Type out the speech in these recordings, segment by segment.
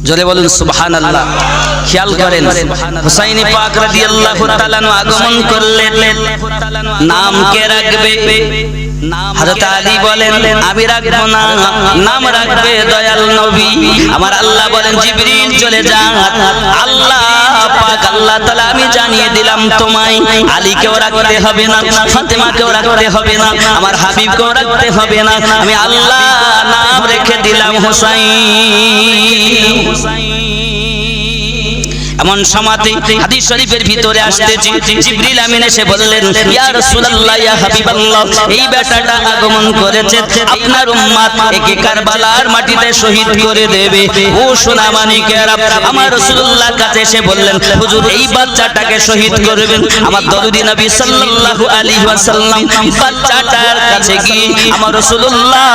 জোরে বলুন সুবহানাল্লাহ। খেয়াল করেন হুসাইন পাক রাদিয়াল্লাহু তাআলা আগমন করলেন, নাম কে রাখবে? হযরত আলী বলেন আমি রাখবো না, নাম রাখবে দয়াল নবী। আমার আল্লাহ বলেন জিবরিল চলে যা, আল্লাহ পাক আল্লাহ তাআলা আমি জানিয়ে দিলাম তোমায় আলীকেও রাখতে হবে না, ফাতেমাকেও রাখতে হবে না, আমার হাবিবকেও রাখতে হবে না, আমি আল্লাহ নাম রেখে দিলাম হুসাইন। এমন সমাতে হাদিস শরীফের ভিতরে আসতেছে জিবরিল আমিন এসে বললেন ইয়া রাসূলুল্লাহ ইয়া হাবিবাল্লাহ, এই বেটাটা আগমন করেছে, আপনার উম্মত একে কারবালার মাটিতে শহীদ করে দেবে। ও সোনা মানিকেরা, আমার রাসূলুল্লাহর কাছে এসে বললেন হুজুর এই বাচ্চাটাকে শহীদ করবেন। আমার দরুদি নবী সাল্লাল্লাহু আলাইহি ওয়াসাল্লাম বাচ্চাটার কাছে গিয়ে আমার রাসূলুল্লাহ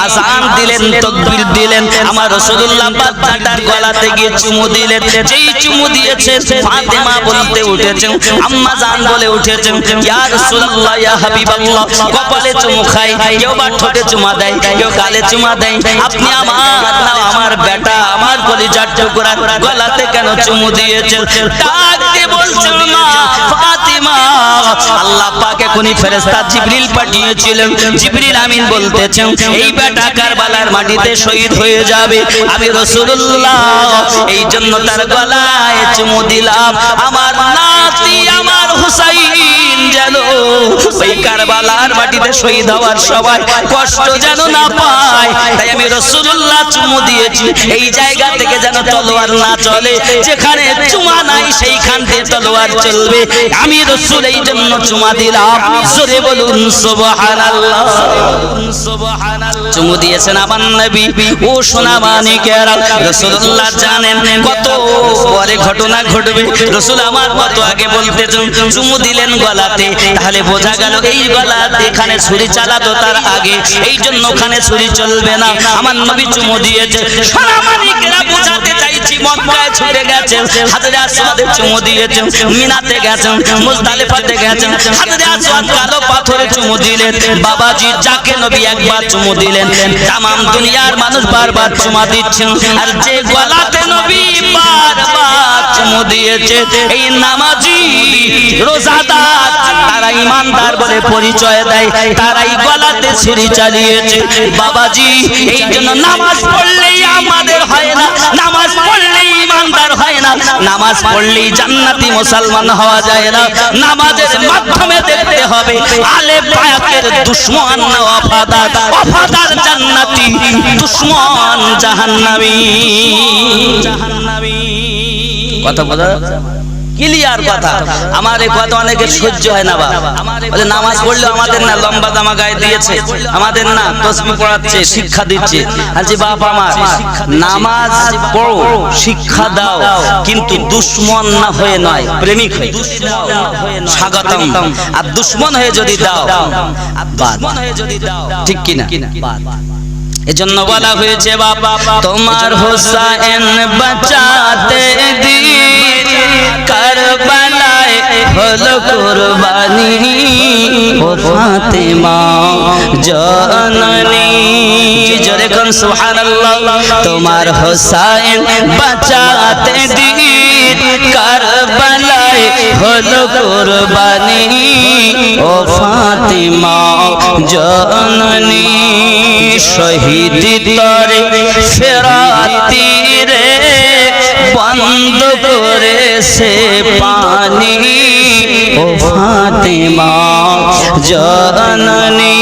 আযান দিলেন, তাকবীর দিলেন। আমার রাসূলুল্লাহ বাচ্চাটার গলাতে গিয়ে চুমু দিলেন। যেই চুমু দিয়েছেন ফাতেমা বলতে উঠেছেন, আম্মা জান বলে উঠেছেন ইয়া রাসূলুল্লাহ ইয়া হাবিবাল্লাহ, কপালে চুমু খাই, কেউ বা ঠোঁটে চুমা দেয়, কেউ গালে চুমা দেয়, আপনি আমার না আমার বেটা আমার কলিজার টুকরা গলাতে কেন চুমু দিয়েছেন? ডাক দিয়ে বলছেন মা ফাতিমা, আল্লাহ পাক এখনি ফেরেশতা জিবরিল পাঠিয়েছিলেন, জিবরিল আমিন বলতেছেন এই বেটা কারবালার মাটিতে শহীদ হয়ে যাবে। আমি রাসূলুল্লাহ এই জন্য তার গলায় চুমু দিলাম, আমার নাতি আমার হুসাইন যেন ওই কারবালার মাটিতে শহীদ হওয়ার সময় কষ্ট যেন না পায়, তাই আমি রাসূলুল্লাহ চুমু দিয়েছি। এই জায়গা থেকে যেন তলোয়ার না চলে, যেখানে চুমা নাই সেইখান থেকে তলোয়ার চলবে, আমি রাসূল এই জন্য চুমা দিলাম। জোরে বলুন সুবহানাল্লাহ। চুমু দিয়েছেন আমার নবী। ও সোনা মানিকেরা, রাসূলুল্লাহ জানেন কত পরে ঘটনা ঘটবে, রাসূল আমার কত আগে বলতেছেন চুমু দিলেন গলাতে, তাহলে বোঝা গেল এই গলাতে এখানে ছুরি চালাতো তার আগে, এই জন্য ওখানে ছুরি চলবে না। আমার নবী চুমু দিয়েছে। সোনা মানিকেরা বোঝাতে চাইছি মক্কায় ছুটে গেছেন, হাজরে আসওয়াদে চুমু দিয়েছেন, মিনাতে গেছেন, মুজদালিফাতে গেছেন, হাজরে আসওয়াদ কালো পাথরে চুমু দিলেন। বাবাজি যাকে নবী একবার চুমু দিলেন তাম দুনিয়ার মানুষ বারবার চুমা দিচ্ছেন, আর যে গলাতে নবী বারবার চুমু দিয়েছে এই নামাজি রোজাদার তারা ইমানদার বলে পরিচয় দেয়, তারাই গলাতে ছুরি চালিয়েছে। বাবাজি এই জন্য নামাজ পড়লেই আমাদের হয় না, নামাজ পড়লেই ইমানদার হয় না, নামাজ পড়লেই জান্নাতি মুসলমান হওয়া যায় না। নামাজের মাধ্যমে দেখতে হবে আলে পাকের দুশমন ওয়াফাদার, ওয়াফাদার জান্নাতি, দুশমন জাহান্নামী। কথা বলা ক্লিয়ার কথা। আমার এই কথা অনেকের সহ্য হয় না বাবা, বলে নামাজ পড়লে আমাদের না লম্বা জামা গায়ে দিয়েছে, আমাদের না তাসবিহ পড়াচ্ছে, শিক্ষা দিচ্ছে। আজকে বাপ আমার নামাজ পড়ো শিক্ষা দাও, কিন্তু দুশমন না হয়ে নয়, প্রেমিক হয়ে স্বাগতম। আর দুশমন হয়ে যদি দাও ঠিক কিনা? এজন্য বলা হয়েছে বাবা তোমার হোসেন বাঁচাতে দিন কারবালায় হলো কুরবানি, ও ফাতেমা জননী। জোরে কোন সুবহানাল্লাহ। তোমার হোসেন বাঁচাতে দিন কারবালায় হলো কুরবানি, ও ফাতেমা জননী। শহীদ তরে ফেরাতি রে বন্ধ করেছে পানি, ও ফাতেমা জননী।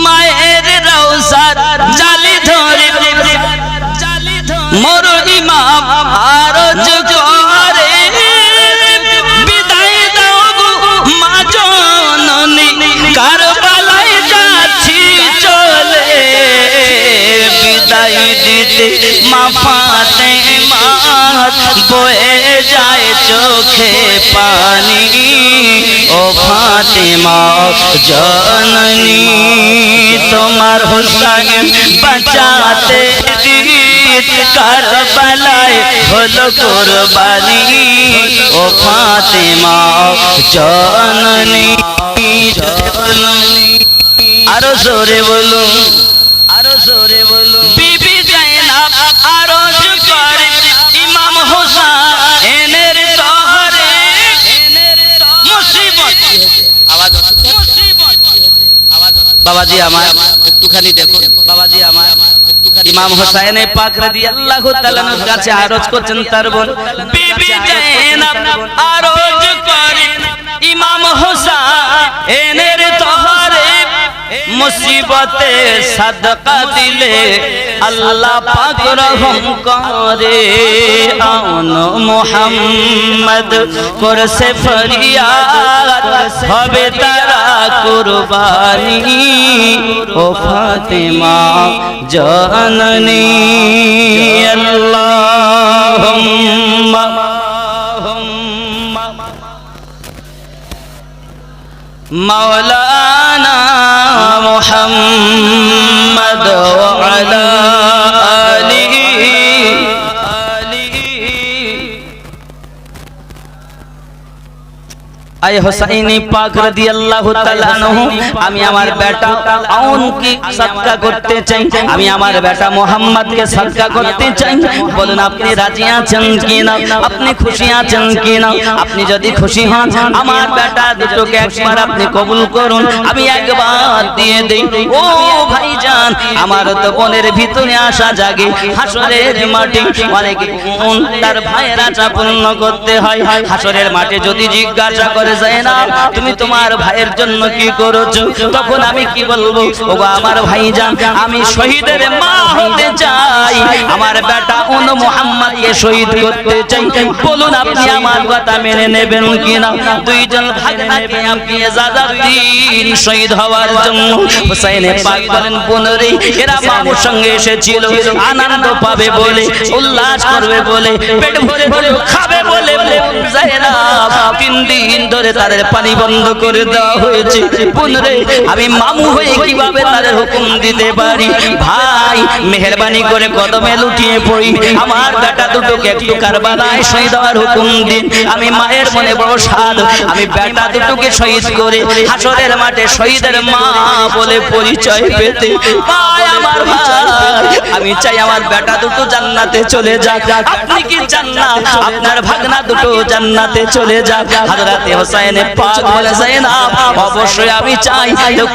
মায়ের রওজার জালি ধরে মোর ইমাম আরজ করে, বিদায় দাও গো মা জননী, কারবালায় যাচ্ছি চলে, বিদায় দিতে মা ফাতেমা বয়ে যায় চোখে পানি, ও ফাতেমা জননী। তোমার হোসেন বাঁচাতে দিন কারবালায় হলো কুরবানি, ও ফাতেমা জননী। আরো জোরে বলুন বাবাজি আমার একটুখানি দেখো, বাবাজি আমার ইমাম হোসেন পাক রাদিয়াল্লাহু তাআলার কাছে আরজ করছেন তার বোন বিবি জায়েনব আরজ করেন ইমাম হোসেনের তহরে মুসিবতে সাদকা দিলে আল্লাহ পাক রহম করে। আন মুহাম্মদ করছে ফরিয়াদ হবে তারা কুরবানি ও ফাতেমা জাননী। আল্লাহুম্মা মাওলানা মুহাম্মদ ওয়া আলা আলিহি আয় হোসাইনি পাক রাদিয়াল্লাহু তাআলা আনহু আমি আমার বেটা আউনকে সাদকা করতে চাই, আমি আমার বেটা মুহাম্মদকে সাদকা করতে চাই। বলুন আপনি রাজি আছেন কি না, আপনি খুশি আছেন কি না? আপনি যদি খুশি হন আমার বেটা দুটোকে একবার আপনি কবুল করুন, আমি একবার দিয়ে দেই। ও ভাইজান আমার তো মনের ভিতরে আশা জাগে হাসরের মাঠে অনেক তার ভাইয়ের আশা পূর্ণ করতে হয়। হাসরের মাঠে যদি জিজ্ঞাসা করে যায় না তুমি তোমার ভাইয়ের জন্য কি করেছো, তখন আমি কি বলবো? ওগো আমার ভাইজান আমি শহীদের মা হতে চাই, আমার বেটা উন মুহাম্মদকে শহীদ করতে চাই। বলুন আপনি আমার কথা মেনে নেবেন কিনা? দুইজন ভাগনাকে আপনি ইজাজত দিন শহীদ হওয়ার জন্য। হোসেন পাক বলেন বোনরে এরা মামুর সঙ্গে এসেছিল আনন্দ পাবে বলে, উল্লাস করবে বলে, পেট ভরে ভরে খাবে বলে জায়েনব 3 দিন ধরে তাদের পানি বন্ধ করে দেওয়া হয়েছে। বোনরে আমি মামু হয়ে কিভাবে তাদের হুকুম দিতে পারি? ভাই মেহেরবানি করে কদমে লুটিয়ে পড়ি, আমার বেটা দুটোকে একটু কারবালায় শহীদ হওয়ার হুকুম দিন। আমি মায়ের মনে বড় সাধ, আমি বেটা দুটোকে শহীদ করে হাসরের মাঠে শহীদের মা বলে পরিচয় পেতে। ভাই আমার ভাই আমি চাই আমার বেটা দুটো জান্নাতে চলে যাক। আপনি কি চান না আপনার ভাগনা দুটো জান্নাতে চলে যাক? হযরতে হোসেন পাক বলে জায়েনব অবশ্যই আমি চাই।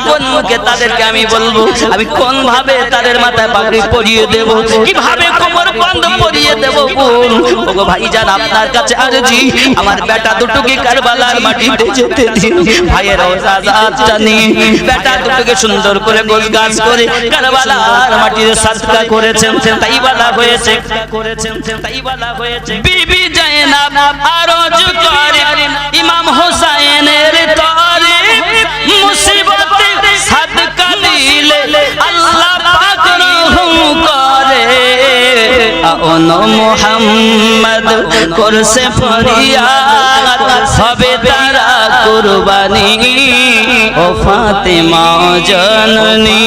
কোন মুখে তাদেরকে আমি বলবো, আমি কোন ভাবে তাদের মাথায় পাগড়ি পরিয়ে দেব, কিভাবে কোমর বন্ধ পরিয়ে দেব? ওগো ভাইজান আপনার কাছে আরজি আমার বেটা দুটোকে কারবালার মাটিতে যেতে দিন। ভাইয়ের ইজাজত জানি বেটা দুটোকে সুন্দর করে গোছগাছ করে কারবালার মাটিতে সাদকা করেছেন, তাই বলা হয়েছে তাই বলা হয়েছে বিবি জায়েনব আরজ করে ইমাম হোসেনের তরে মুসিবতে সাদকা দিলে আল্লাহ পাক রহম করে। আন মুহাম্মদ করছে ফরিয়াদ হবে তারা কুরবানি ও ফাতেমা জাননী।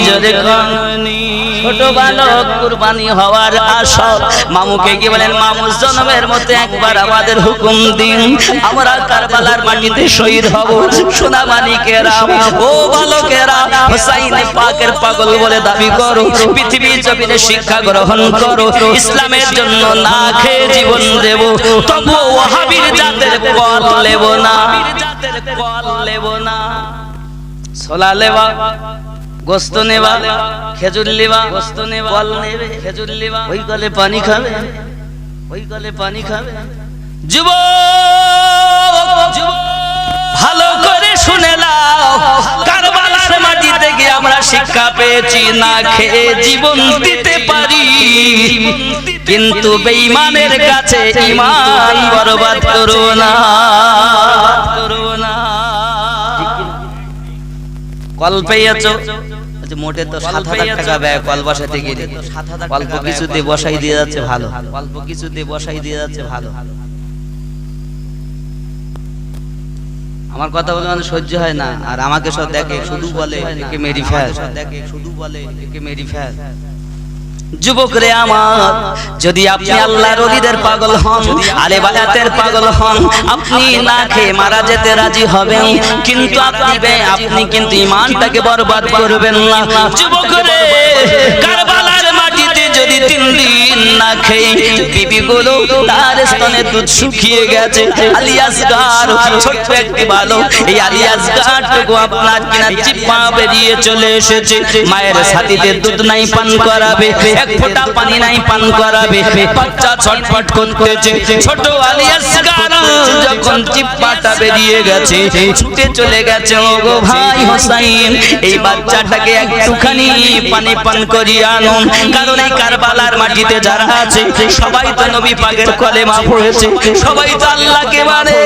জোরে কানি ছোট বালক কুরবানি হওয়ার আশা মামুকে কি বলেন মামু জন্মের মধ্যে একবার আমাদের হুকুম দিন, আমরা কারবালার মাটিতে শহীদ হব। সোনা মানিকেরা ও বালকেরা হোসেন পাকের পাগল বলে দাবি করো, পৃথিবীর জমিনে শিক্ষা গ্রহণ করো, ইসলামের জন্য না খেয়ে জীবন দেব, তবু ওয়াহাবীর জাতের কল নেব না, ছোলা লেবা গোস্ত নেবা, খেজুর লেবা, গোস্ত নেবা, কল নেবে, খেজুর লেবা, ওই কলে পানি খাবে, ওই কলে পানি খাবে। যুবক ভালো করে শুনে নাও, কারবালার মাটি থেকে আমরা শিক্ষা পেয়েছি না খেয়ে জীবন দিতে পারি, কিন্তু বেঈমানের কাছে ঈমান বরবাদ করো না। কল পেয়েছো মোটে তো ৭,০০০ টাকা ব্যয় কল বসাতে গেলে, অল্প কিছুতে বসাই দিয়ে যাচ্ছে ভালো, অল্প কিছুতে বসাই দিয়ে যাচ্ছে ভালো। আমার কথা বলে মানে সহ্য হয় না, আর আমাকে সব দেখে শুধু বলে একে মেরি ফেল, শুধু বলে একে মেরি ফেল। যুবক রে আমার, যদি আপনি আল্লাহর ওলিদের পাগল হন, আলে বায়াতের পাগল হন, আপনি না খেয়ে মারা যেতে রাজি হবেন, কিন্তু আপনি কিন্তু ঈমানটাকে বরবাদ করবেন না। যুবক রে কারবালার মাটিতে যদি 3 দিন না খেয়ে বিবিগুলো তার স্তনে দুধ শুকিয়ে গেছে। আলী আসগার ছোট্ট একটি বালক, এই আলী আসগারটুকু আপনার কিনা জিহ্বা বেরিয়ে চলে এসেছে। মায়ের ছাতিতে দুধ নাই পান করাবে, এক ফোঁটা পানি নাই পান করাবে, বাচ্চা ছটফট করতেছে। ছোট আলী আসগার যখন জিহ্বাটা বেরিয়ে গেছে, ছুটে চলে গেছে, ওগো ভাই হোসাইন এই বাচ্চাটাকে একটুখানি পানি পান করিয়ে আনুন। কারণ এই কারবালার মাটিতে যারা আছে সবাই তো নবী পাকের কলেমা পড়েছে, সবাই তো আল্লাহকে মানে,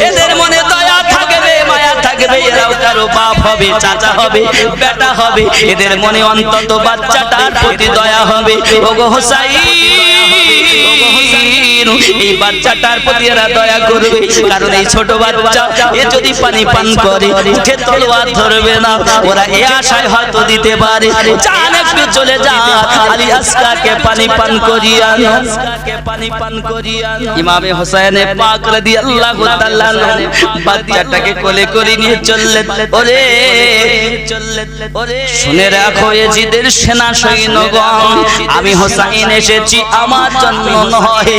এদের মনে দয়া থাকবে, মায়া থাকবে, এরাও কারো বাপ হবে, চাচা হবে, বেটা হবে, এদের মনে অন্তত বাচ্চাটার প্রতি দয়া হবে। ওগো হোসাইন এই বাচ্চাটার প্রতি এরা দয়া করবে, কারণ এই ছোট বাচ্চা এ যদি পানি পান করে উঠে তলোয়ার ধরবে না, ওরা এ আশায় হয়তো দিতে পারে। চান একটু চলে যা, আলী আসগারকে পানি পান করিয়া ইমামে হোসেন পাক রাদিয়াল্লাহু তাআলা বাচ্চাটাকে কোলে করে নিয়ে চললেন। ওরে শুনে রাখো এজিদের সেনা সৈন্যগণ, আমি হোসাইন এসেছি আমার জন্য নয়,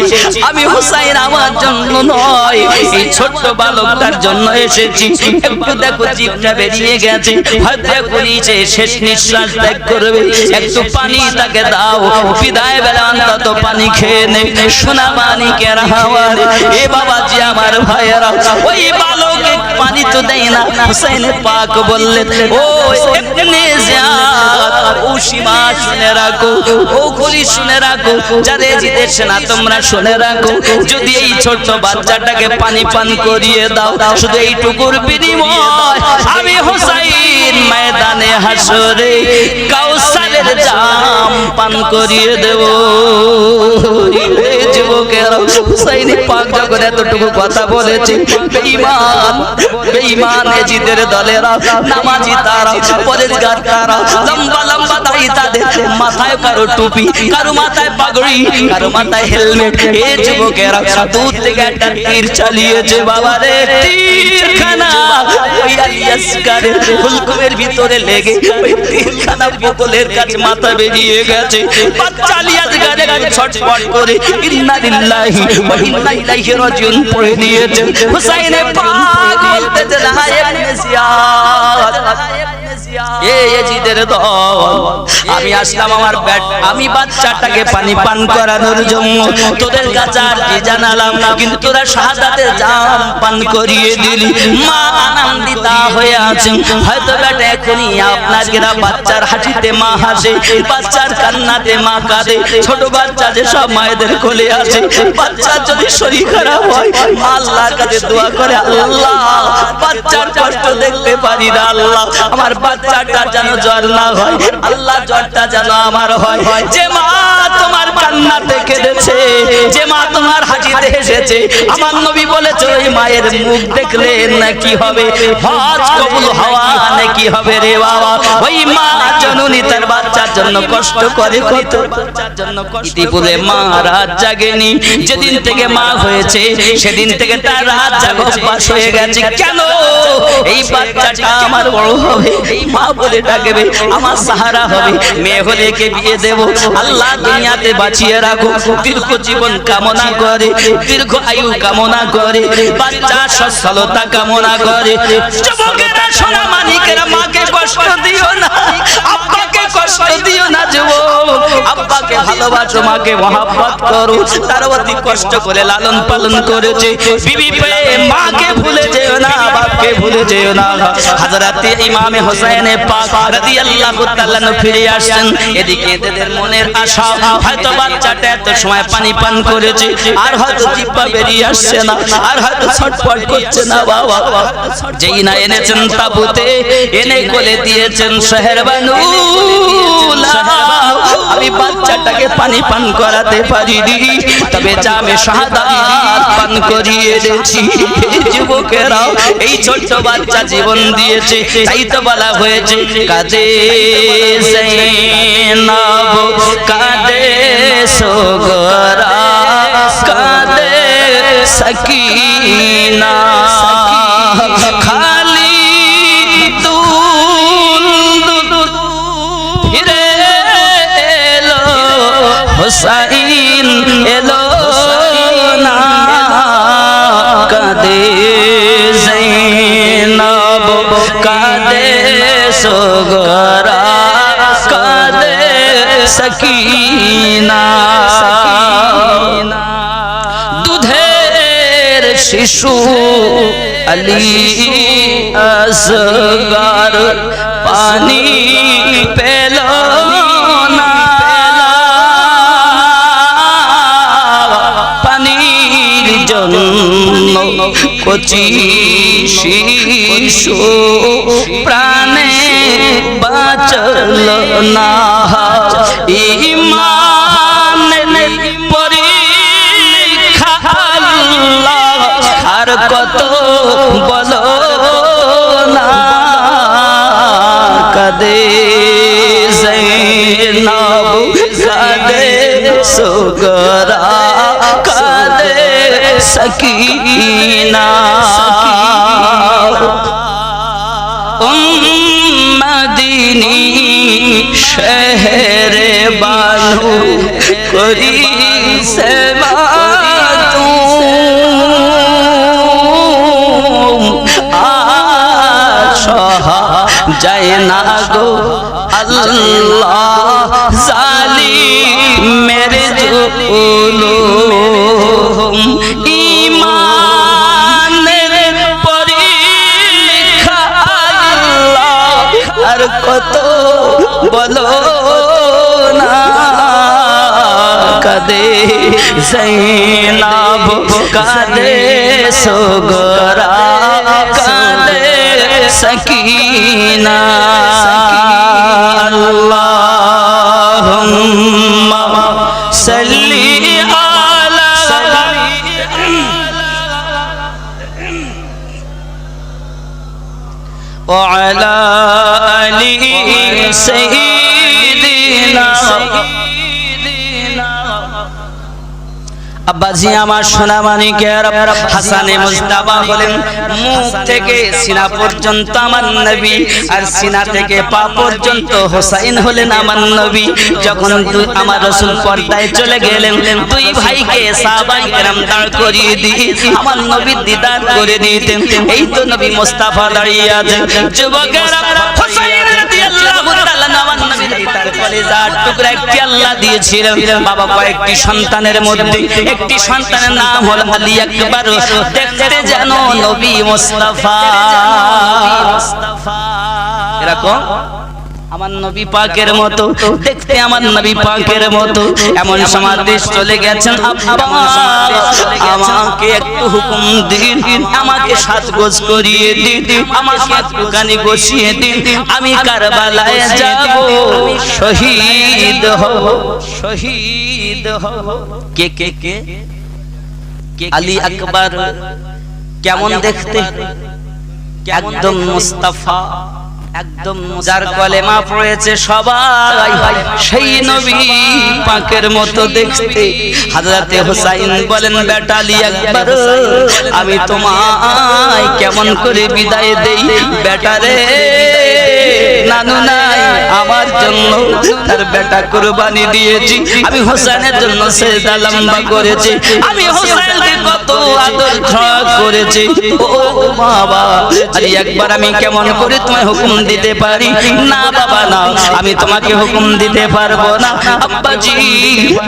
আমি হোসাইন আমার জন্য নয়, এই ছোট্ট বালকটার জন্য এসেছি। একটু দেখো জিভটা বেরিয়ে গেছে, হয়তো এখনই শেষ নিঃশ্বাস ত্যাগ করবে, একটু পানি তাকে দাও, বিদায় বেলা অন্তত পানি খেয়ে নে। সোনা মানিকের হাওয়ার এ বাবাজি আমার ভাইয়েরা, ওই বালকে পানি তো দেয় না। হোসেন পাক বললেন, ও ইবনে জিয়াদ, ও সীমা শুনে রাখো, ও গুলি শুনে রাখো, যারে জিদের সেনা তোমরা শুনে রাখো, যদি এই ছোট্ট বাচ্চাটাকে পানি পান করিয়ে দাও, শুধু এইটুকুর বিনিময় আমি হোসাইন ময়দানে হাসরে কাউসারের জাম পান করিয়ে দেব। যুবকেরা হোসাইন পাক যখন এতটুকু কথা বলেছে, বেঈমান বেঈমান এজিদের দলেরা, নামাজি তারা, পরেজগার তারা, লম্বা লম্বা দাড়ি তাদের, মাথায় কারো টুপি, কারো মাথায় পাগড়ি, কারো মাথায় হেলমেট। এ যুবকেরা দূর থেকে একটা তীর চালিয়েছে, বাবারে তীরখানা ওই আলী আসগারের হুলকুমের ভিতরে লেগে ওই তীরখানা বোতলের কাছে মাথা বেরিয়ে গেছে। বাচ্চা আলী আসগারের ছটফট করে ইন্না লিল্লাহি ওয়া ইন্না ইলাইহি রাজিউন পড়ে নিয়েছে। হুসাইন পাক বলতেছে, না ইবনে জিয়াদ, এ এজিদের দল, আমি আসলাম আমার আমি বাচ্চাটাকে পানি পান করানোর জন্য, তোদের কাছে আর কি জানালাম না, কিন্তু তোরা শাহাদাতের জাম পান করিয়ে দিলি। মা আনন্দিতা হয়ে আছেন, হয়তো বেটা এখনই আপনার গেরা বাচ্চার হাসিতে মা হাসে, বাচ্চার কান্নাতে মা কাঁদে। ছোট বাচ্চা যে সব মায়েদের কোলে আছে, বাচ্চার যদি শরীর খারাপ হয় মা আল্লাহর কাছে দোয়া করে, আল্লাহ বাচ্চার কষ্ট দেখতে পারি না, আল্লাহ আমার বাচ্চাটা যেন জ্বর না হয়, আল্লাহ জ্বরটা যেন আমার হয়। যে মা তোমার কান্নাতে কেঁদেছে, যে মা তোমার হাসিতে হেসেছে, আমার নবী বলেছে ওই মায়ের মুখ দেখলে নাকি হবে হজ কবুল হওয়া, নাকি হবে রে বাবা। ওই মা জননী তার বাচ্চার জন্য কষ্ট করে, কত বাচ্চার জন্য কষ্ট করে। মা রাত জাগেনি, যেদিন থেকে মা হয়েছে সেদিন থেকে তার রাত জাগা অভ্যাস হয়ে গেছে। কেন? এই বাচ্চাটা আমার বড় হবে, এই মা বলে ডাকবে, আমার সাহারা হবে, মেয়ে হলে কে বিয়ে দেব। আল্লাহ দুনিয়াতে বাঁচিয়ে রাখো, দীর্ঘ জীবন কামনা করে, দীর্ঘ আয়ু কামনা করে, বাচ্চা সচ্ছলতা কামনা করে। যুবকেরা সোনা মানিকেরা মাকে কষ্ট দিও না, আব্বাকে কষ্ট দিও না। যুবক আব্বাকে ভালোবাসো, মাকে মহব্বত করো, তার অতি কষ্ট করে লালন পালন করেছে। বিবি পেয়ে মাকে ভুলে যেও না, বাপকে ভুলে যেও না। হযরত ইমামে হোসেন পাক রাদিয়াল্লাহু তাআলা ফিরে আসেন, এদিকে এদের মনের আশা, হয়তো বাচ্চাটা এত সময় পানি পান করেছে, আর হয়তো জিহ্বা বেরিয়ে আসছে না, আর হয়তো ছটফট করছে না। বাবা যেই না এনেছেন তাবুতে, এনে কোলে দিয়েছেন শহর বানু, আমি বাচ্চাটাকে পানি পান করাতে পারিনি, তবে জামে শাহাদাত পান করিয়ে দিয়েছি। যুবকেরা এই ছোট্ট বাচ্চা জীবন দিয়েছে, তাই তো বলা হয়েছে কাজে জৈনব কাঁদে সোগরা, কাঁদে সকিনা, খালি দুল ফিরে এলো হুসাইন এলো না, কাঁদে যায়নাব, কাঁদে সুগরা, কাঁদে সাকিনা। দুধের শিশু আলী আসগর পানি পেল না, পানির জন্য কচি শিশু প্রাণে বাঁচল না। ঈমানের পরীক্ষা আল্লাহ আর কত বলো না, কাঁদে যায়নাব, কাঁদে সুগরা, কাঁদে সাকিনা। মদিনী শহরে বানু করি সেবা যায় না গো আল্লাহ জালিমের জুলুম। ঈমানের পরীক্ষা আল্লাহ আর কত বলো না, কাঁদে যায়নাব, কাঁদে সুগরা, কাঁদে সাকিনা। আল্লাহুম্মা সাল্লি আলা ওয়া আলা আলি সাইয়্যিদিনা। আব্বাজি আমার সোনা মানিকের হাসানে মুজতাবা হলেন মুখ থেকে সিনা পর্যন্ত আমার নবী, আর সিনা থেকে পা পর্যন্ত হোসাইন হলেন আমার নবী। যখন আমার রাসূল পর্দায় চলে গেলেন, দুই ভাইকে সাহাবায়ে কেরাম দাঁড় করিয়ে দিয়ে আমার নবী দিদার করে দিতেন। এই তো নবী মুস্তাফা দাঁড়িয়ে আছেন। যুবকেরা হোসাইন রাদিয়াল্লাহু তাআলা আমার নবী তার কলিজার টুকরা একটি আল্লাহ দিয়েছিলেন। বাবা কয়েকটি সন্তানের মধ্যে একটি সন্তানের নাম হল আলী আকবর। দেখতে যেন নবী মুস্তাফা, এরকম আমার নবী পাকের মতো, দেখতে আমার নবী পাকের মতো। এমন সময় দেশ চলে গেছেন, আব্বা আমাকে একটু হুকুম দিন, আমাকে সাজগোজ করিয়ে দিন, আমাকে একটুখানি বসিয়ে দিন, আমি কারবালায় যাব, শহীদ হব, শহীদ হব। কে কে কে? আলী আকবর কেমন দেখতে? একদম মুস্তাফা, একদম যার কলেমা পড়েছে সবাই সেই নবী পাকের মতো দেখতে। হযরতে হুসাইন বলেন, বেটা আলী আকবর, আমি তোমায় কেমন করে বিদায় দেই? বেটা রে, নানু নাই, আমার জন্য তার বেটা কুরবানি দিয়েছি, আমি হোসেনের জন্য সিজদা লম্বা করেছি, আমি হোসেনকে কত আদর করেছি। ও বাবা আলী আকবর, আমি কেমন করে তোমায় হুকুম দিতে পারি? না বাবা না, আমি তোমাকে হুকুম দিতে পারবো না। আব্বাজি,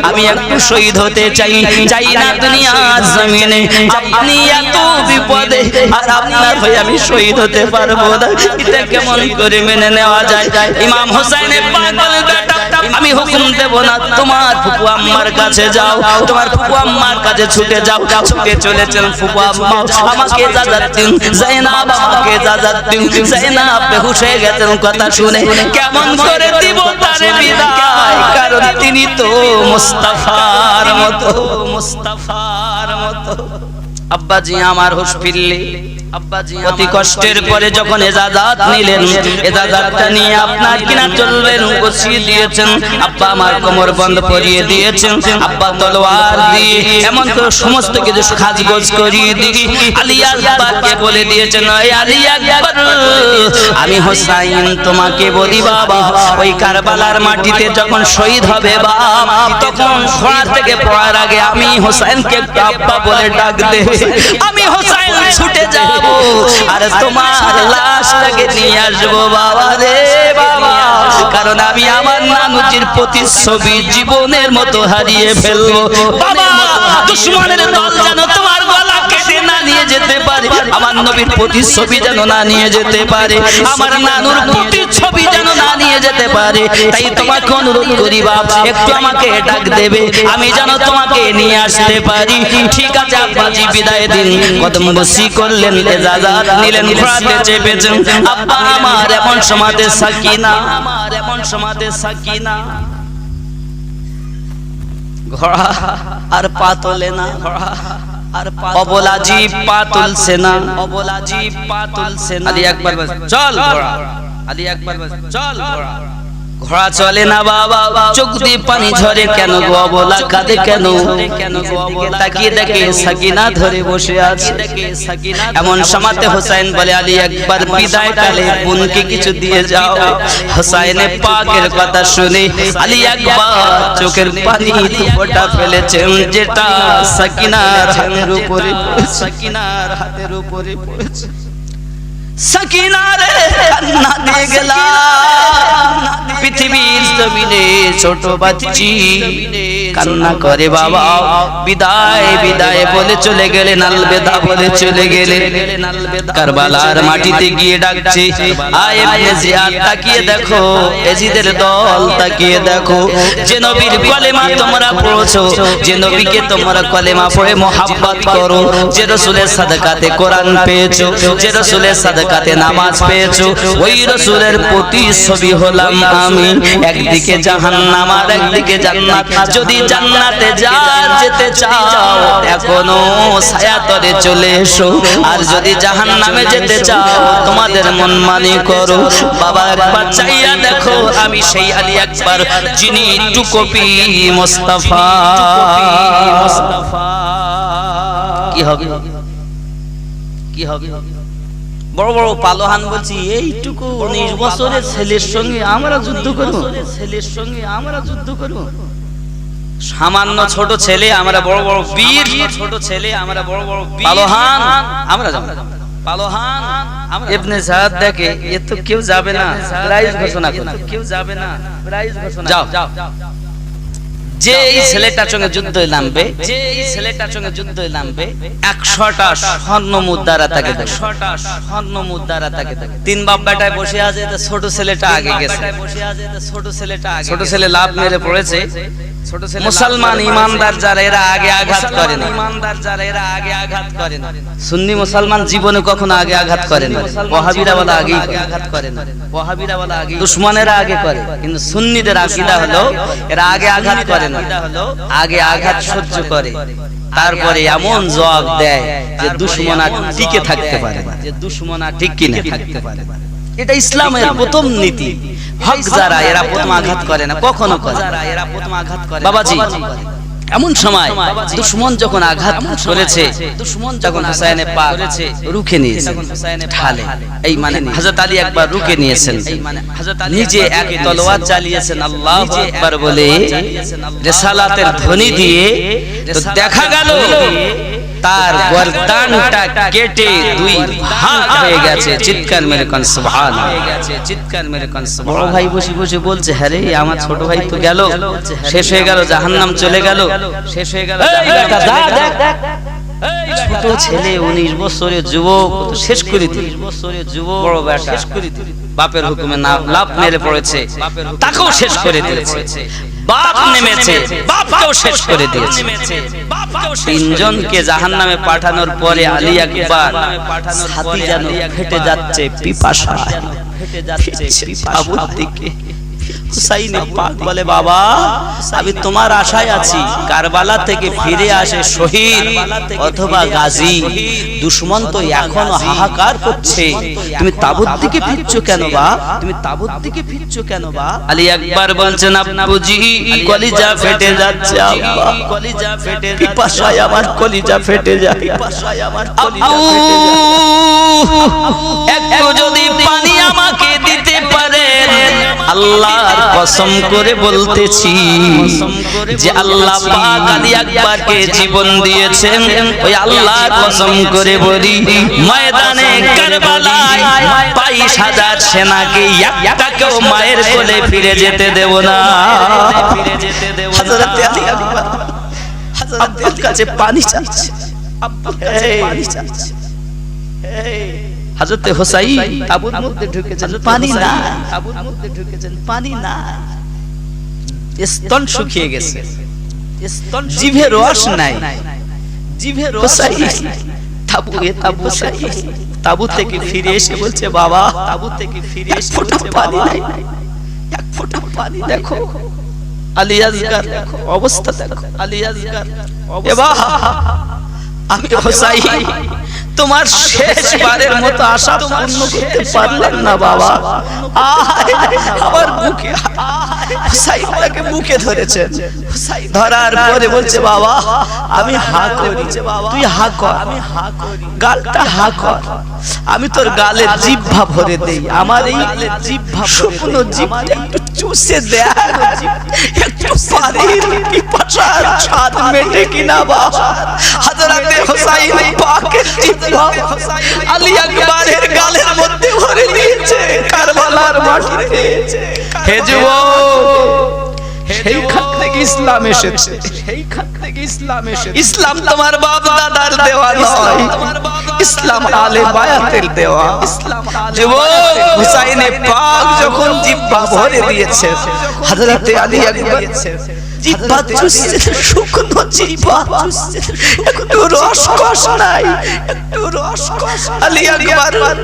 আমি একটু শহীদ হতে চাই, চাই না দুনিয়ার জমিনে আপনি এত বিপদে আর আপনার হয়ে আমি শহীদ হতে পারবো না। এটা কেমন করে মেনে নেওয়া যায়? ইমাম হোসেনের পাগল বেটা, আমি হুকুম দেব না, তোমার ফুপু আম্মার কাছে যাও, তোমার ফুপু আম্মার কাছে ছুটে যাও। ছুটে চলেছেন ফুপু আম্মা, আমাকে ইজাজত দিন, যায়নাব আমাকে ইজাজত দিন। যায়নাব বেহুশ হয়ে গেছেন কথা শুনে। কেমন করে দিব তারে বিদায়? কারণ তিনি তো মুস্তাফার মতো, মুস্তাফার মতো। আব্বাজি আমার হুঁশ ফিরলে অতি কষ্টের পরে যখন এজাজাত নিলেন, এজাজাতটা নিয়ে আপনার কিনা চলবেন বসিয়ে দিয়েছেন। আব্বা আমার কোমর বন্ধ করিয়ে দিয়েছেন, আব্বা তলোয়ার দিয়ে এমন করে সমস্ত কিছু সাজগোজ করিয়ে দিয়ে আলী আকবরকে বলে দিয়েছেন, ওই আলী আকবর, আমি হোসাইন তোমাকে বলি বাবা, ওই কারবালার মাটিতে যখন শহীদ হবে বাপ, তখন ঘোড়া থেকে পড়ার আগে আমি হোসাইনকে আব্বা বলে ডাক দে, আমি হোসাইন ছুটে যাব আর তোমার লাশটাকে নিয়ে আসবো বাবা রে বাবা, কারণ আমি আমার নানুজির প্রতিচ্ছবি জীবনের মতো হারিয়ে ফেলবো বাবা। দুশমনের দল যেন তোমার গলা কেটে না নিয়ে যেতে পারে, আমার নবীর প্রতিচ্ছবি যেন না নিয়ে যেতে পারে, আমার নানুর প্রতিচ্ছবি যেন না নিয়ে যেতে পারে। তাই তোমাকে অনুরোধ করি বাপ, একটু আমাকে ডাক দেবে, আমি যেন তোমাকে নিয়ে আসতে পারি। ঠিক আছে আব্বাজি বিদায় দিন। কদম বসি করলেন, এজাজাত নিলেন, ঘোড়াতে চেপেছেন। আব্বা আমার এমন সমাজে সাকিনা, আমার এমন সমাজে সাকিনা, ঘোড়া আর পা তোলে না, ঘোড়া আর অবলাজি পা তুলছে না, অবলাজি পা তুলছে না। আলী আকবর বস চল ঘোড়া, আলী আকবর বস চল ঘোড়া, ঘোড়া চলে না বাবা, চোখ দিয়ে পানি ঝরে কেন গো, অবলা কাঁদে কেন, তাকিয়ে দেখে সাকিনা ধরে বসে আছে। এমন সময়তে হোসাইন বলে, আলী আকবর বিদায় কালে বোনকে কিছু দিয়ে যাও। হোসাইনে পাকের কথা শুনে আলী আকবর চোখের পানি ফোঁটা ফেলেছেন, যেটা সাকিনার হাতের উপরে, সাকিনার হাতের উপরে পড়েছে। সাকিনা রে কান্না দিয়ে গেলা, পৃথিবীর জমিনে ছোট বাচ্চি কান্না করে বাবা, বিদায় বিদায় বলে চলে গেলেন, আলবেদা বলে চলে গেলেন। কারবালার মাটিতে গিয়ে ডাকছে, আয় ইবনে জিয়াদ তাকিয়ে দেখো, এজিদের দল তাকিয়ে দেখো, যে নবীর কলেমা তোমরা পড়ছো, যে নবীকে তোমরা কলেমা পড়ে মোহাব্বত করো, যে রাসূলের সাদাকাতে কোরআন পেয়েছো, যে রাসূলের সাদাকাতে নামাজ পেয়েছো, ওই রাসূলের প্রতিচ্ছবি হলাম আমি। একদিকে জাহান্নাম আর একদিকে জান্নাত, যদি জান্নাতে যেতে চাও এখনো ছায়াতলে চলে এসো, আর যদি জাহান্নামে যেতে চাও তোমাদের মন মানি করো। বাবা একবার চাইয়া দেখো, আমি সেই আলী আকবর যিনি টুকপি মুস্তাফা। কি হবে, কি হবে? বড় বড় পালোহান বলছি, এইটুকু 19 বছরের ছেলের সঙ্গে আমরা যুদ্ধ করব, ছেলের সঙ্গে আমরা যুদ্ধ করব। সামান্য ছোট ছেলে আমরা বড় বড় বীর, ছোট ছেলে আমরা বড় বড় পালোহান, আমরা যাব পালোহান। ইবনে সাদ দেখে এ তো কেউ যাবে না, প্রাইজ ঘোষণা করে, কেউ যাবে না, প্রাইজ ঘোষণা, যাও যে এই ছেলেটার সঙ্গে যুদ্ধে নামবে, যে এই ছেলেটার সঙ্গে যুদ্ধে নামবে 100টা স্বর্ণ মুদ্রা তাকে দেবে, 100টা স্বর্ণ মুদ্রা তাকে দেবে। তিন বাপ বেটায় বসে আছে, ছোট ছেলেটা আগে গেছে, বসে আছে ছোট ছেলেটা আগে, ছোট ছেলে লাভ মেরে পড়েছে। ছোট ছেলে মুসলমান ইমানদার যারা এরা আগে আঘাত করে না, ইমানদার যারা এরা আগে আঘাত করে না। সুন্নি মুসলমান জীবনে কখনো আগে আঘাত করে না, ওয়াহাবিরা বলা আগে আঘাত করে না, ওয়াহাবিরা বলা আগে, দুশমনেরা আগে করে, কিন্তু সুন্নিদের আকীদা হলো এরা আগে আঘাত করে না, আগে আঘাত সহ্য করে, তারপরে এমন জবাব দেয় যে দুশমন আর টিকে থাকতে পারে না, যে দুশমন আর ঠিক কিনা থাকতে পারে না। এটা ইসলামের প্রথম নীতি। হক যারা এরা প্রথম আঘাত করে না, কখনো করে না, এরা প্রথম আঘাত করে না। বাবাজি এমন সময় দুশমন যখন আঘাত করেছে, দুশমন যখন হুসাইনে পাক রুখে নিয়েছে ঢালে, এই মানে হযরত আলী একবার রুখে নিয়েছেন, নিজে এক তলোয়ার চালিয়েছেন আল্লাহু আকবার বলে রিসালাতের ধ্বনি দিয়ে, তো দেখা গেল তার গর্দানটা কেটে দুই ভাগ হয়ে গেছে। চিৎকার মেরে কোন সুবহানাল্লাহ, চিৎকার মেরে কোন সুবহানাল্লাহ। বড় ভাই বসে বসে বলছে, হ্যাঁ রে আমার ছোট ভাই তো গেল, শেষ হয়ে গেল, জাহান্নাম চলে গেল, শেষ হয়ে গেল। ছোট ছেলে 19 বছরের যুবক শেষ করে দিল, 19 বছরের যুবক বড় বেটা শেষ করে দিল, বাপের হুকুমে না লাভ মেরে পড়েছে, তাকেও শেষ করে দিয়েছে। বাপ নেমেছে, বাপকেও শেষ করে দিয়েছে। তিনজনকে জাহান্নামে পাঠানোর পরে আলী আকবর ছাতি যেন ফেটে যাচ্ছে পিপাসা, ফেটে যাচ্ছে পিপাসার দিকে, হুসাইন পাক বলে বাবা আমি তোমার আশায় আছি কারবালা থেকে ফিরে আসে শহীদ অথবা গাজী দুশমন তো এখনো হাহাকার করছে তুমি তাবুত দিকে ফিরছো কেন বা তুমি তাবুত দিকে ফিরছো কেন বা আলী একবার বলছেন আব্বুজি কলিজা ফেটে যাচ্ছে আব্বা কলিজা ফেটে যাচ্ছে পিপাসায় আমার কলিজা ফেটে যায় পিপাসায় আমার কলিজা ফেটে যায় একটু যদি পানি আমাকে দিতে পারেন আল্লাহর কসম করে বলতেছি যে আল্লাহ পাক আলী আকবরকে জীবন দিয়েছেন ওই আল্লাহর কসম করে বলি ময়দানে কারবালায় ২২,০০০ সেনাকে একটাকেও মায়ের কোলে ফিরে যেতে দেব না হযরত আলী আকবর আব্বার কাছে পানি চাচ্ছে আব্বার কাছে পানি চাচ্ছে হযরত হুসাইন তাবুর মধ্যে ঢুকেছেন পানি না তাবুর মধ্যে ঢুকেছেন পানি না স্তন শুকিয়ে গেছে স্তন জিভে রস নাই জিভে রস নাই তাবু থেকে ফিরে এসে বলছে বাবা তাবু থেকে ফিরে এসে বলছে পানি নাই এক ফোঁটা পানি দেখো আলী আসগর অবস্থা দেখো আলী আসগর এবা আমি হুসাইন তোমার শেষবারের মতো আশা পূর্ণ করতে পারলাম না বাবা আমার বুকে হুসাইনকে বুকে ধরেছেন ধরার পরে বলছে বাবা আমি হা করি তুই হা কর আমি হা করি গালটা হা কর আমি তোর গালে জিহ্বা ভরে দেই আমার এই জিহ্বা শুকনো জিহ্বা একটু চুষে দে একটু পানির পিপাসার স্বাদ মেটে কিনা বাবা হযরত হুসাইন পাকের জিহ্বা আলী আকবরের গালের মধ্যে ভরে দিয়েছে কারবালার মাটিতে হে যুবক সেইখান থেকে ইসলাম এসেছে সেইখান থেকে ইসলাম এসেছে ইসলাম তোমার বাপ দাদার দেওয়া নয় ইসলাম আলে বায়াতের দেওয়া যুবক হুসাইন পাক যখন জিহ্বা ভরে দিয়েছে হযরত আলী আকবর জিহ্বা চুষছে শুকনো জিহ্বা চুষছে একটু রস কষ নাই একটু রস কষ আলী আকবর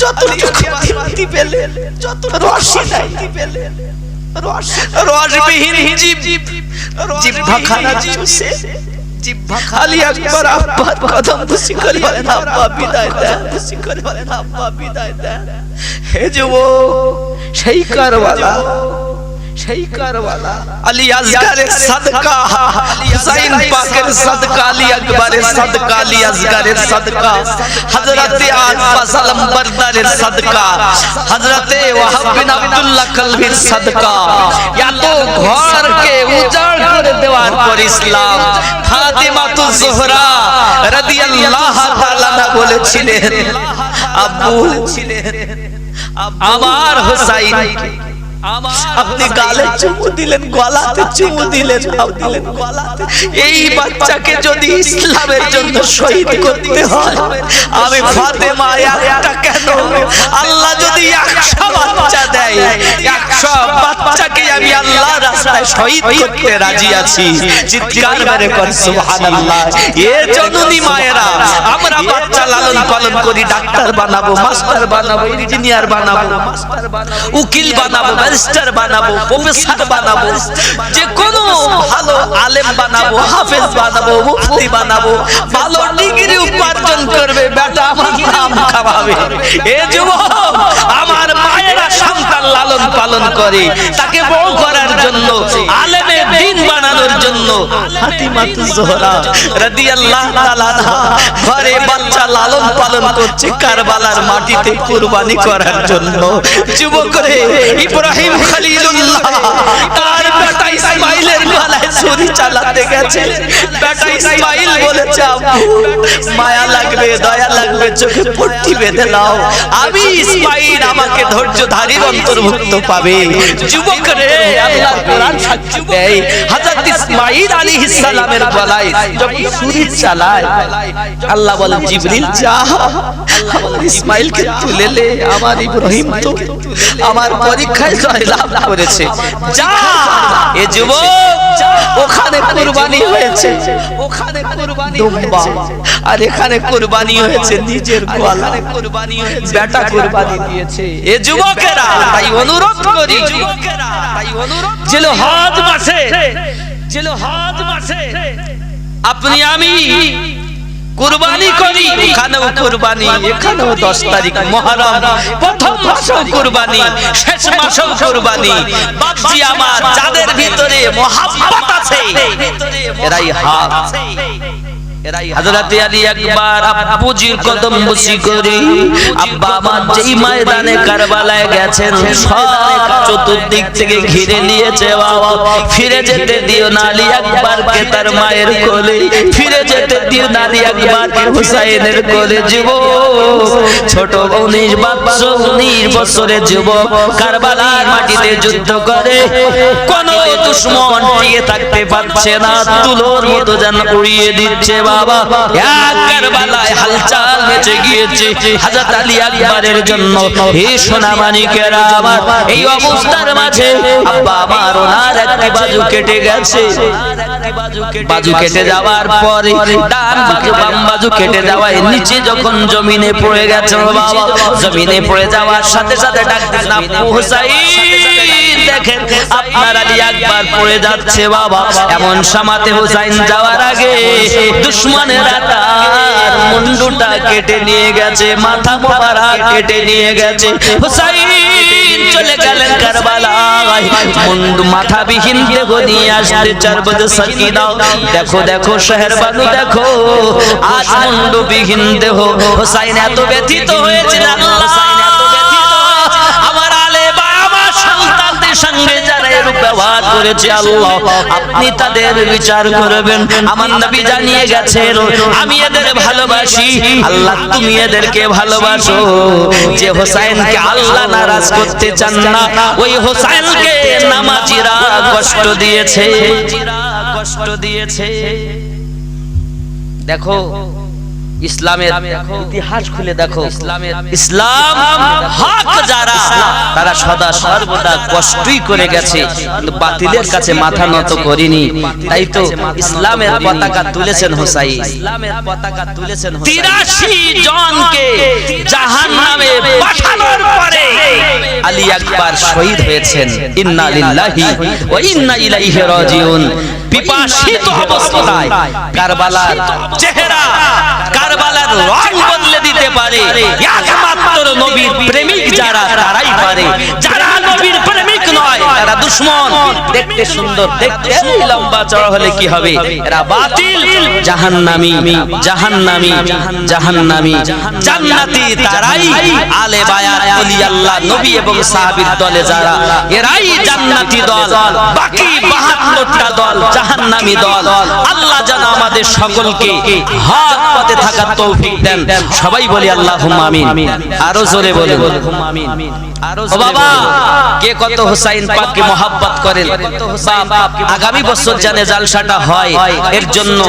যতটুকু তৃপ্তি পেলেন যত রসই নাই পেলেন রসবিহীন জিহ্বা খানা চুষে জিহ্বা আলী আকবর আব্বার কদম বুঝি করে বলেন আব্বা বিদায় দেন বুঝি করে বলেন আব্বা বিদায় দেন হে যুবক সেই কারবালা সেই কারবালা আলী আসগরের সাদকা হুসাইন পাকের সাদকা আলী আকবরের সাদকা আলী আসগরের সাদকা হযরত আব্বাস আলমবরদারের সাদকা হযরত ওয়াহাব বিন আব্দুল্লাহ কলবির সাদকা এত ঘরকে উজাড় করে দেওয়ার পর ইসলাম ফাতিমাতুজ জোহরা রাদিয়াল্লাহু তাআলা বলেছিলেন আব্বু আমার হুসাইন আপনি গালে চুমু দিলেন গলাতে চুমু দিলেন গলাতে এই বাচ্চাকে যদি ইসলামের জন্য শহীদ করতে হয় আমি ফাতেমা একটা কেন আল্লাহ যদি 100 বাচ্চা দেয় 100 বাচ্চাকে আমি আল্লাহর রাস্তায় শহীদ করতে রাজি আছি চিৎকার মেরে কোন সুবহানাল্লাহ এ জননী মায়েরা আমরা বাচ্চা লালন পালন করি ডাক্তার বানাবো মাস্টার বানাবো ইঞ্জিনিয়ার বানাবো মাস্টার বানাবো উকিল বানাবো ব্যারিস্টার বানাবো প্রফেসর বানাবো যে কোনো ভালো আলেম বানাবো হাফেজ বানাবো মুফতি বানাবো ভালো ডিগ্রি উপার্জন করবে বেটা আমার নাম খাওয়াবে এ যুবক আমার মায়েরা সন্তান লালন পালন করে তাকে বড় করার জন্য আলেমে দ্বীন বানানোর জন্য ফাতিমাতুজ জোহরা রাদিয়াল্লাহু তাআলা ঘরে বাচ্চা লালন পালন করছে কারবালার মাটিতে কুরবানি করার জন্য যুবক রে ইব্রাহিম খলিলুল্লাহ তার বেটা ইসমাইলের গলায় ছুরি চালাতে গেছে বেটা ইসমাইল বলেছে আব্বু মায়া লাগবে দয়া লাগবে চোখে পট্টি বেঁধে দাও আমি ইসমাইল আমাকে ধৈর্যধারীর অন্তর্ভুক্ত পাবে যুবক রে আল্লাহর কোরআন সাক্ষ্য দেয় হযরত ইসমাঈল আলাইহিস সালামের গলায় যখন ছুরি চালায়, আল্লাহ বলেন জিবরিল যা, আল্লাহ বলেন ইসমাঈলকে তুলে নে, আমার ইব্রাহিম তো আমার পরীক্ষায় জয়লাভ করেছে, যা এ যুবক ওখানে কুরবানি হয়েছে, ওখানে কুরবানি হয়েছে, আর এখানে কুরবানি হয়েছে নিজের গলা, কুরবানি হয়েছে বেটা কুরবানি দিয়েছে। এ যুবকেরা তাই অনুরোধ করি, যুবকেরা তাই অনুরোধ, জিলহজ মাসে, জিলহজ মাসে আপনি আমি কুরবানি করি, এখানেও কুরবানি, এখানেও 10 তারিখ মুহররম, প্রথম মাসেও কুরবানি, শেষ মাসেও কুরবানি। বাপজি আমার যাদের ভিতরে মহব্বত আছে এরাই হাত, হযরত আলী একবার আব্বুজির কদম বসি করে, আব্বা আমার যেই ময়দানে কারবালায় গেছেন সব চতুর্দিক থেকে ঘিরে নিয়েছে, বাবা ফিরে যেতে দিও না আলী আকবরকে তার মায়ের কোলে, ফিরে যেতে দিও না আলী আকবরকে হুসাইনের কোলে। যুবক ছোট 19 বছরের যুবক কারবালার মাটিতে যুদ্ধ করে, কোন দুশমন টিকে থাকতে পারছে না, তুলোর মতো যেন উড়িয়ে দিচ্ছে। বাবা এক কারবালায় হালচাল মেচে গিয়েছে হযরত আলী আকবরের জন্য। হে সোনা মানিকেরা আমার, এই অবস্থার মাঝে আব্বা আমার ওনার একটি বাজু কেটে গেছে, বাজু কেটে যাওয়ার পরে ডান বাজু বাম বাজু কেটে যাওয়ায় নিচে যখন জমিনে পড়ে গেছে, বাবা জমিনে পড়ে যাওয়ার সাথে সাথে ডাকতেন আব্বু হুসাইন, দেখেন আপনার আলী আকবর পড়ে যাচ্ছে। বাবা এমন সামাতে হুসাইন যাওয়ার আগে দুশমনেরা তার মুন্ডুটা কেটে নিয়ে গেছে, মাথা মোবারক কেটে নিয়ে গেছে। হুসাইন চলে গেলেন কারবালায়, মুন্ডু মাথা বিহীন দেহ নিয়ে আসতে 4 বজে সাকিনা, দেখো দেখো শহর বানু দেখো আজ মুন্ডু বিহীন দেহ। হুসাইন এত ব্যথিত হয়েছিল, আল্লাহ আমার আলে বাবা সন্তানদের সঙ্গে যারা এরূপ ব্যবহার করেছে আল্লাহ আপনি তাদের বিচার করবেন। আমার নবী জানিয়ে গেছেন আমি এদের ভালোবাসি, আল্লাহ তুমি এদেরকে ভালোবাসো। যে হোসাইনকে আল্লাহ নারাজ করতে চান না ওই হোসাইনকে নামাজিরা কষ্ট দিয়েছে, কষ্ট দিয়েছে। দেখো ইসলামের ইতিহাস খুলে দেখো, ইসলাম হক যারা তারা সদা সর্বদা কষ্টই করে গেছে, কিন্তু বাতিলের কাছে মাথা নত করেনি। তাই তো ইসলামের পতাকা তুলেছেন হুসাইন, ইসলামের পতাকা তুলেছেন 83 জনকে জাহান্নামে পাঠানোর পরে আলী আকবর শহীদ হয়েছেন। ইন্না লিল্লাহি ওয়া ইন্না ইলাইহি রাজিউন। পিপাসিত অবস্থায় কারবালার চেহারা, কারবালার রং বদলে দিতে পারে একমাত্র নবীর প্রেমিক যারা, তারাই পারে। যারা নবীর প্রেমিক নয় তারা দুশমন, দেখতে সুন্দর, দেখতে লম্বা চড়া হলে কি হবে, এরা বাতিল, জাহান্নামী, জাহান্নামী, জাহান্নামী। জান্নাতি তারাই আলে বায়াত ওলি আল্লাহ নবী এবং সাহাবীর দলে যারা, এরাই জান্নাতি দল। বাকি 72টা দল জাহান্নামী দল। আল্লাহ যেন আমাদের সকলকে হক পথে থাকার তৌফিক দেন। সবাই বলি আল্লাহুম্মা আমিন। আরো জোরে বলি আল্লাহুম্মা আমিন। ও বাবা কে কত হুসাইন পাককে মহব্বত করেন, আগামী বছর জানে জালসাটা হয়, এর জন্য